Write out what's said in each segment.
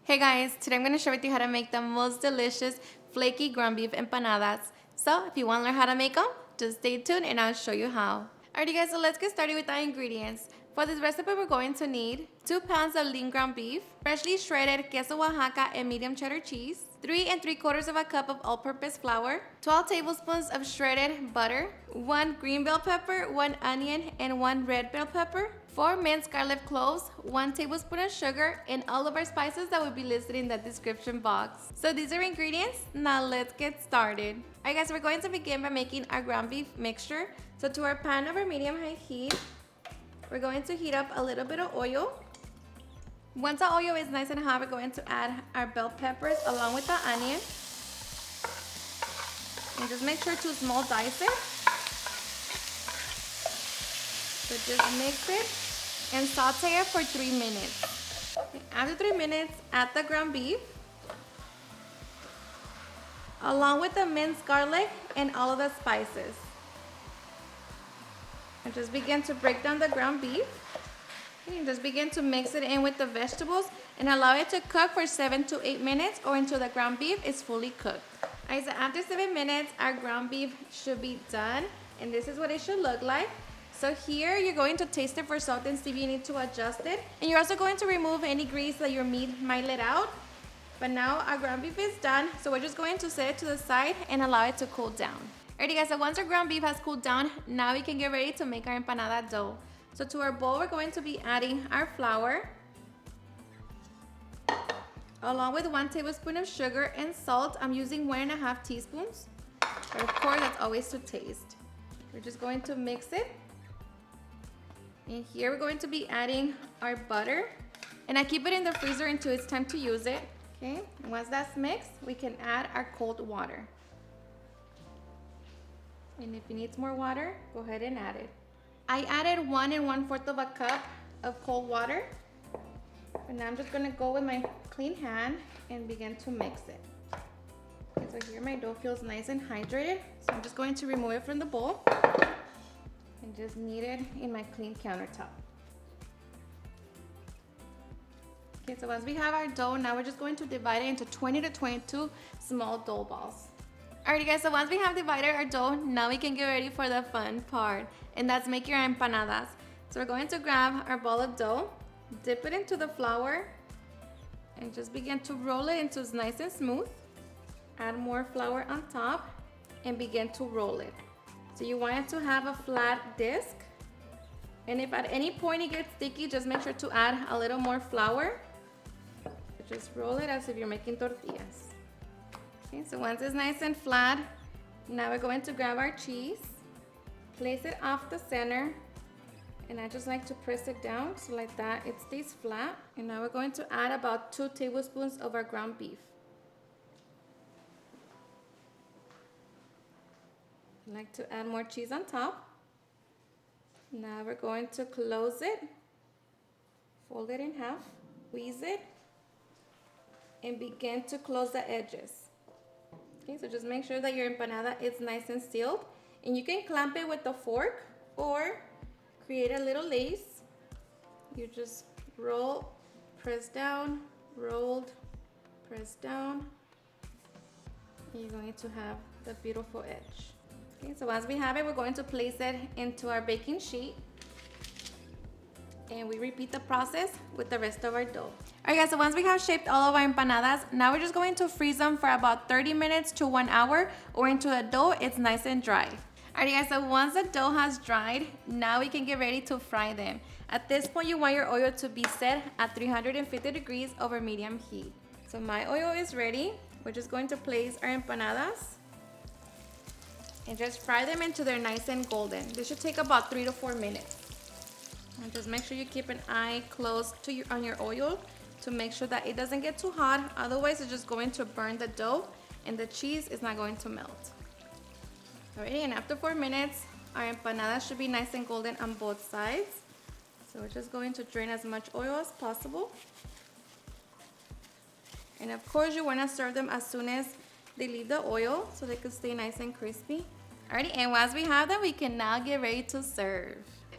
Hey guys, today I'm going to share with you how to make the most delicious flaky ground beef empanadas. So if you want to learn how to make them, just stay tuned and I'll show you how. Alrighty guys, so let's get started with our ingredients. For this recipe, we're going to need 2 pounds of lean ground beef, freshly shredded queso Oaxaca and medium cheddar cheese, 3 3/4 cup of all-purpose flour, 12 tablespoons of shredded butter, 1 green bell pepper, 1 onion, and 1 red bell pepper, 4 minced garlic cloves, 1 tablespoon of sugar, and all of our spices that will be listed in the description box. So these are ingredients. Now let's get started. Alright guys, we're going to begin by making our ground beef mixture. So to our pan over medium-high heat, we're going to heat up a little bit of oil. Once the oil is nice and hot, we're going to add our bell peppers along with the onion. And just make sure to small dice it. So just mix it and saute it for 3 minutes. After 3 minutes, add the ground beef along with the minced garlic and all of the spices. And just begin to break down the ground beef. And just begin to mix it in with the vegetables and allow it to cook for 7 to 8 minutes or until the ground beef is fully cooked. Alright, so after 7 minutes, our ground beef should be done, and this is what it should look like. So here, you're going to taste it for salt and see if you need to adjust it. And you're also going to remove any grease that your meat might let out. But now our ground beef is done, so we're just going to set it to the side and allow it to cool down. Alrighty guys, so once our ground beef has cooled down, now we can get ready to make our empanada dough. So to our bowl, we're going to be adding our flour, along with 1 tablespoon of sugar and salt. I'm using 1.5 teaspoons, but of course that's always to taste. We're just going to mix it. And here we're going to be adding our butter. And I keep it in the freezer until it's time to use it. Okay, and once that's mixed, we can add our cold water. And if it needs more water, go ahead and add it. I added 1 1/4 cup of cold water. And now I'm just gonna go with my clean hand and begin to mix it. Okay, so here my dough feels nice and hydrated. So I'm just going to remove it from the bowl and just knead it in my clean countertop. Okay, so once we have our dough, now we're just going to divide it into 20 to 22 small dough balls. Alrighty guys, so once we have divided our dough, now we can get ready for the fun part, and that's making our empanadas. So we're going to grab our ball of dough, dip it into the flour, and just begin to roll it until it's nice and smooth. Add more flour on top, and begin to roll it. So you want it to have a flat disc. And if at any point it gets sticky, just make sure to add a little more flour. Just roll it as if you're making tortillas. Okay, so once it's nice and flat, now we're going to grab our cheese, place it off the center, and I just like to press it down so like that it stays flat. And now we're going to add about 2 tablespoons of our ground beef. I like to add more cheese on top. Now we're going to close it, fold it in half, squeeze it, and begin to close the edges. Okay, so just make sure that your empanada is nice and sealed. And you can clamp it with a fork or create a little lace. You just roll, press down, rolled, press down, and you're going to have the beautiful edge. Okay, so once we have it, we're going to place it into our baking sheet. And we repeat the process with the rest of our dough. Alright guys, so once we have shaped all of our empanadas, now we're just going to freeze them for about 30 minutes to 1 hour or until the dough is nice and dry. Alright guys, so once the dough has dried, now we can get ready to fry them. At this point, you want your oil to be set at 350 degrees over medium heat. So my oil is ready. We're just going to place our empanadas and just fry them until they're nice and golden. This should take about 3 to 4 minutes. And just make sure you keep an eye close to on your oil to make sure that it doesn't get too hot. Otherwise, it's just going to burn the dough and the cheese is not going to melt. Alrighty, and after 4 minutes, our empanada should be nice and golden on both sides. So we're just going to drain as much oil as possible. And of course, you want to serve them as soon as they leave the oil so they can stay nice and crispy. Alrighty, and once we have them, we can now get ready to serve.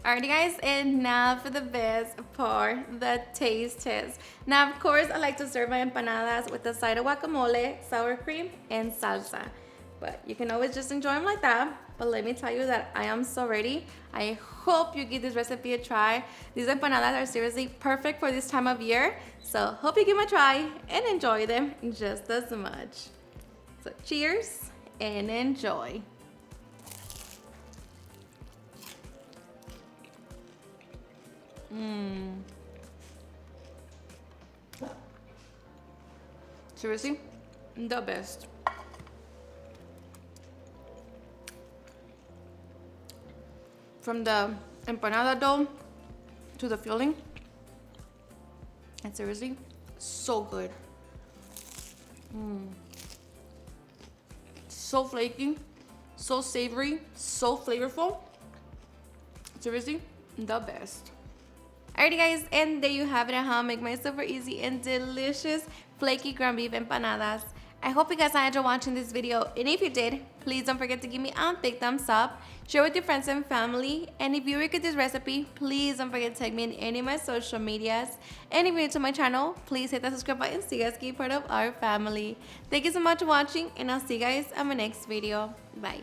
Alrighty guys, and now for the best part, the taste test. Now of course I like to serve my empanadas with a side of guacamole, sour cream, and salsa. But you can always just enjoy them like that. But let me tell you that I am so ready. I hope you give this recipe a try. These empanadas are seriously perfect for this time of year. So hope you give them a try and enjoy them just as much. So cheers and enjoy. Seriously, the best. From the empanada dough to the filling, and seriously, so good. So flaky, so savory, so flavorful. Seriously, the best. Alrighty guys, and there you have it at how I make my super easy and delicious flaky ground beef empanadas. I hope you guys enjoyed watching this video, and if you did, please don't forget to give me a big thumbs up, share with your friends and family, and if you like this recipe, please don't forget to tag me in any of my social medias, and if you're new to my channel, please hit that subscribe button so you guys can be part of our family. Thank you so much for watching, and I'll see you guys on my next video. Bye.